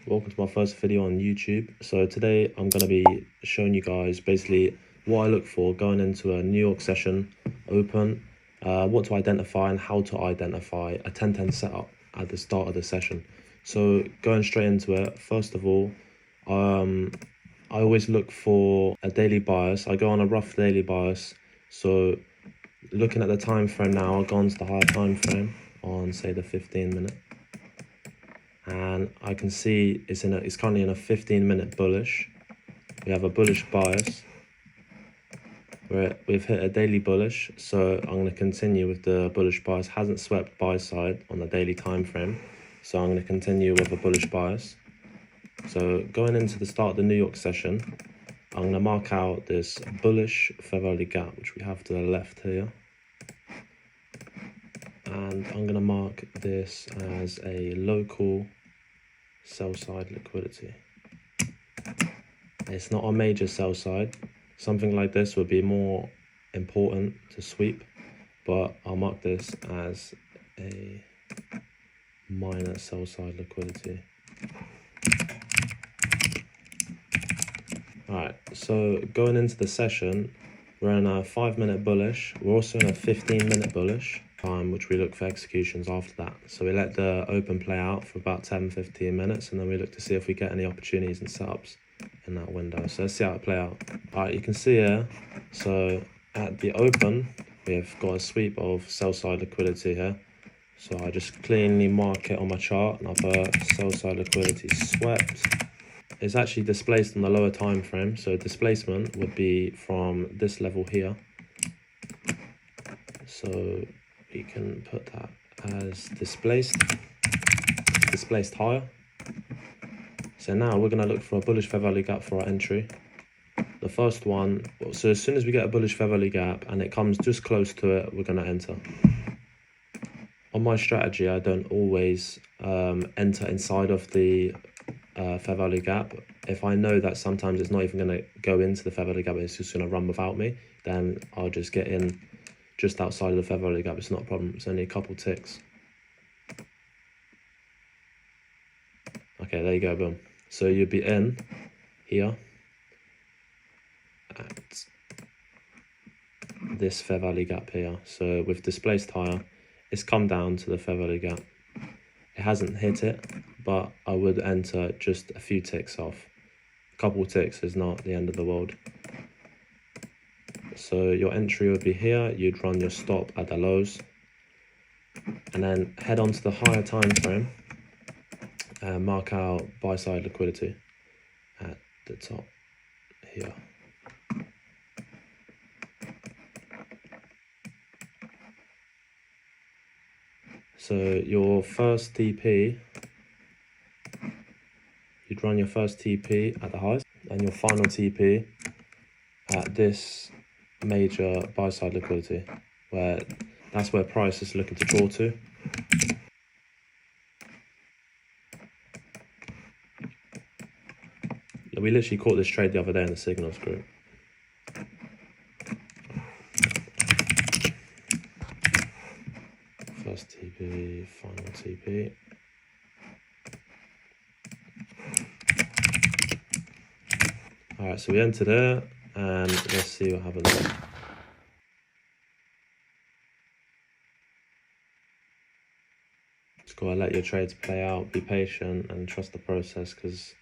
Welcome to my first video on YouTube. So today I'm going to be showing you guys basically what I look for going into a New York session open, what to identify and how to identify a 10-10 setup at the start of the session. So going straight into it, first of all, I always look for a daily bias. I go on a rough daily bias. So looking at the time frame now, I'll go on to the higher time frame on say the 15-minute. And I can see it's currently in a 15-minute bullish. We have a bullish bias where we've hit a daily bullish, so I'm going to continue with the bullish bias. Hasn't swept buy side on the daily time frame, so I'm going to continue with a bullish bias. So going into the start of the New York session, I'm going to mark out this bullish fair value gap, which we have to the left here. And I'm going to mark this as a local sell side liquidity. It's not a major sell side. Something like this would be more important to sweep, but I'll mark this as a minor sell side liquidity. Alright, so going into the session, we're in a 5-minute bullish. We're also in a 15-minute bullish time, which we look for executions after that. So we let the open play out for about 10-15 minutes, and then we look to see if we get any opportunities and setups in that window. So let's see how it play out. Alright, you can see here, so at the open, we've got a sweep of sell side liquidity here. So I just cleanly mark it on my chart, and I'll put sell side liquidity swept. It's actually displaced on the lower time frame, so displacement would be from this level here. So we can put that as displaced higher. So now we're going to look for a bullish fair value gap for our entry. The first one, so as soon as we get a bullish fair value gap and it comes just close to it, we're going to enter. On my strategy, I don't always enter inside of the fair value gap. If I know that sometimes it's not even going to go into the fair value gap, it's just going to run without me, then I'll just get in just outside of the fair value gap. It's not a problem. It's only a couple ticks. Okay, there you go, boom. So you'd be in here at this fair value gap here. So with displaced higher, it's come down to the fair value gap. It hasn't hit it, but I would enter just a few ticks off. A couple ticks is not the end of the world. So your entry would be here. You'd run your stop at the lows, and then head on to the higher time frame and mark out buy side liquidity at the top here. So your first TP, you'd run your first TP at the highs, and your final TP at this major buy side liquidity, where that's where price is looking to draw to. We literally caught this trade the other day in the signals group. First TP, final TP. Alright, so we enter there, and let's see what happens. Just gotta let your trades play out, be patient, and trust the process, because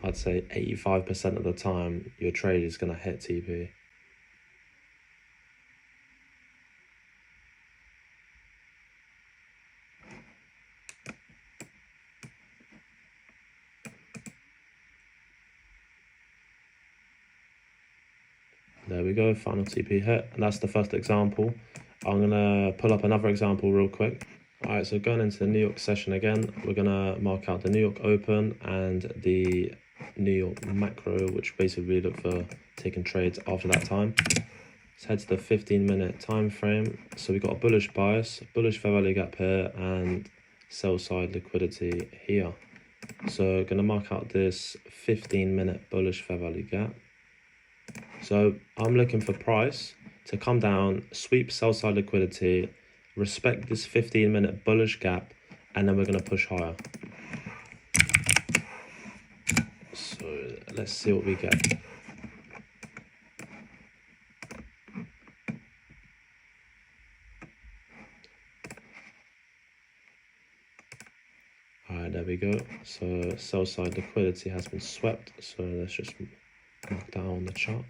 I'd say 85% of the time your trade is gonna hit TP. There we go, final TP hit, and that's the first example. I'm gonna pull up another example real quick. All right, so going into the New York session again, we're gonna mark out the New York Open and the New York Macro, which basically we look for taking trades after that time. Let's head to the 15-minute time frame. So we got a bullish bias, bullish fair value gap here, and sell side liquidity here. So gonna mark out this 15-minute bullish fair value gap. So I'm looking for price to come down, sweep sell side liquidity, respect this 15-minute bullish gap, and then we're going to push higher. So let's see what we get. Alright, there we go. So sell side liquidity has been swept. So let's just mark that on the chart.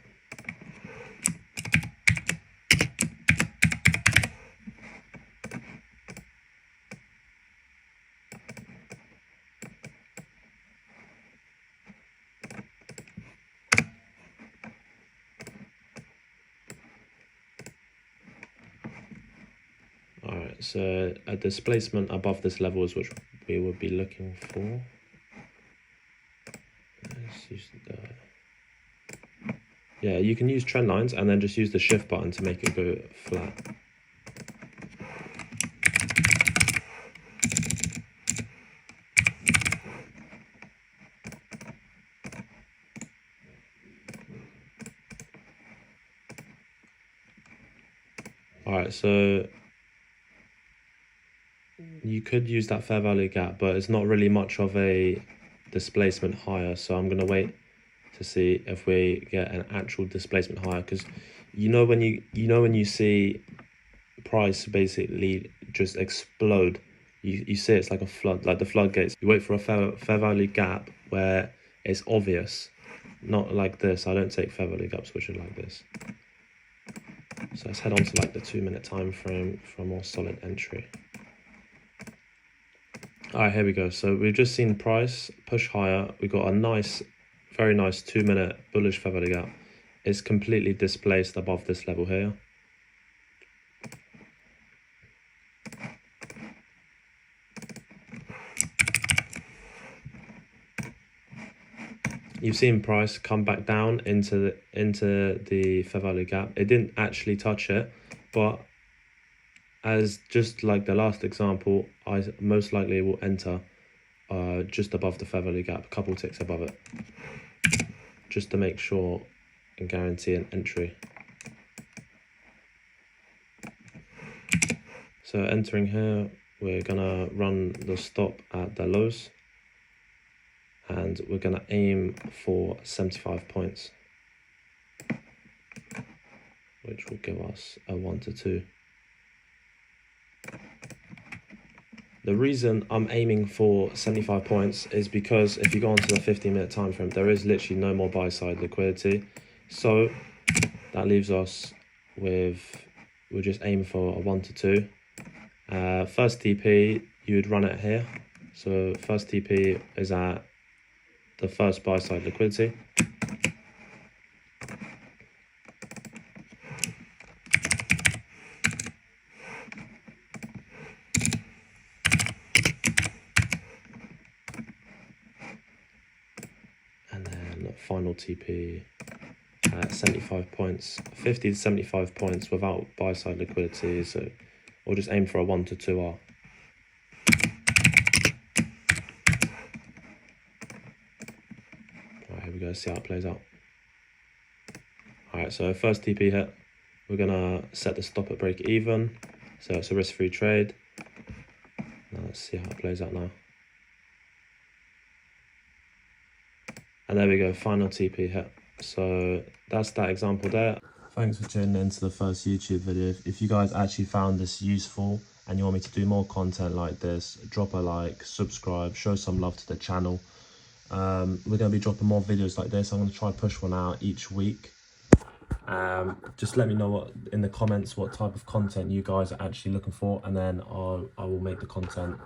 Alright, so a displacement above this level is which we would be looking for. Let's use yeah, you can use trend lines and then just use the shift button to make it go flat. Alright, so you could use that fair value gap, but it's not really much of a displacement higher. So I'm going to wait to see if we get an actual displacement higher, because when you see price basically just explode, you see it's like a flood, like the floodgates. You wait for a fair value gap where it's obvious, not like this. I don't take fair value gaps which are like this. So let's head on to like the 2-minute time frame for a more solid entry. Alright, here we go. So we've just seen price push higher. We got a nice, very nice 2-minute bullish fair value gap. It's completely displaced above this level here. You've seen price come back down into the fair value gap. It didn't actually touch it, but as just like the last example, I most likely will enter just above the fair value gap, a couple ticks above it, just to make sure and guarantee an entry. So entering here, we're gonna run the stop at the lows, and we're gonna aim for 75 points, which will give us a 1 to 2. The reason I'm aiming for 75 points is because if you go onto the 15-minute time frame, there is literally no more buy side liquidity. So that leaves us with, we'll just aim for a 1 to 2. First TP, you would run it here. So first TP is at the first buy side liquidity. And then final TP at 75 points, 50 to 75 points without buy side liquidity. So we'll just aim for a 1 to 2R. Alright, here we go, see how it plays out. Alright, so first TP hit, we're gonna set the stop at break even. So it's a risk-free trade. Now let's see how it plays out now. And there we go, final TP hit. So that's that example there. Thanks for tuning in to the first YouTube video. If you guys actually found this useful and you want me to do more content like this, drop a like, subscribe, show some love to the channel. We're going to be dropping more videos like this. I'm going to try push one out each week. Just let me know in the comments what type of content you guys are actually looking for, and then I will make the content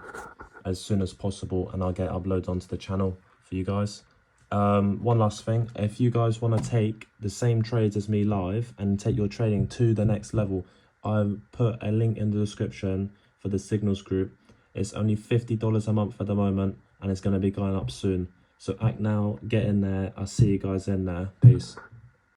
as soon as possible and I'll get uploads onto the channel for you guys. One last thing, if you guys want to take the same trades as me live and take your trading to the next level, I've put a link in the description for the Signals group. It's only $50 a month at the moment and it's going to be going up soon. So act now, get in there. I'll see you guys in there. Peace.